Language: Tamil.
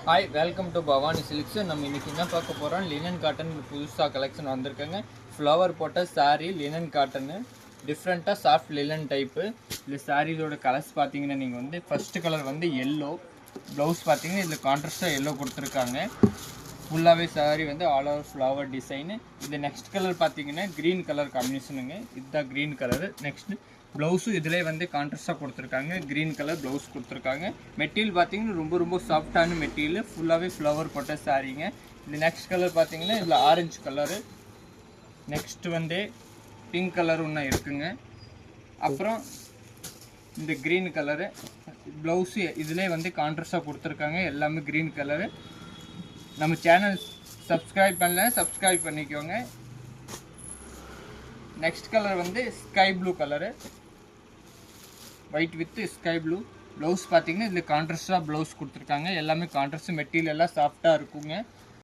Hi welcome to Bhavani silks. நம்ம இன்றைக்கி என்ன பார்க்க போகிறோம், லினன் காட்டன் புதுசாக கலெக்ஷன் வந்திருக்குங்க. ஃப்ளவர் போட்ட சாரீ லினன் காட்டனு, டிஃப்ரெண்ட்டாக சாஃப்ட் லினன் டைப்பு. இந்த சாரீஸோட கலர்ஸ் பார்த்தீங்கன்னா நீங்கள் வந்து ஃபஸ்ட்டு கலர் வந்து எல்லோ, ப்ளவுஸ் பார்த்தீங்கன்னா இதில் கான்ட்ராஸ்ட்டாக எல்லோ கொடுத்துருக்காங்க. ஃபுல்லாகவே சாரீ வந்து ஆல் ஓவர் ஃப்ளவர் டிசைனு. இது நெக்ஸ்ட் கலர் பார்த்தீங்கன்னா க்ரீன் கலர் காம்பினேஷனுங்க. இதுதான் க்ரீன் கலரு. நெக்ஸ்ட்டு ப்ளவுஸும் இதிலே வந்து கான்ட்ராஸ்ட்டாக கொடுத்துருக்காங்க. க்ரீன் கலர் ப்ளவுஸ் கொடுத்துருக்காங்க. மெட்டீரியல் பார்த்தீங்கன்னா ரொம்ப சாஃப்டான மெட்டீரியல், ஃபுல்லாகவே ஃப்ளவர் போட்ட சாரீங்க. இந்த நெக்ஸ்ட் கலர் பார்த்தீங்கன்னா இதில் ஆரஞ்சு கலரு, நெக்ஸ்ட்டு வந்து பிங்க் கலர் ஒன்று இருக்குங்க. அப்புறம் இந்த க்ரீன் கலரு ப்ளவுஸு இதிலே வந்து கான்ட்ராஸ்ட்டாக கொடுத்துருக்காங்க. எல்லாமே க்ரீன் கலரு. நம்ம சேனல் சப்ஸ்கிரைப் பண்ணல, சப்ஸ்கிரைப் பண்ணிக்கோங்க. நெக்ஸ்ட் கலர் வந்து sky blue colour, white with sky blue. Blouse பார்த்தீங்கன்னா இதில் கான்ட்ராஸ்டாக ப்ளவுஸ் கொடுத்துருக்காங்க. எல்லாமே கான்ட்ராஸ்ட் மெட்டீரியல் எல்லாம் சாஃப்டாக இருக்குங்க.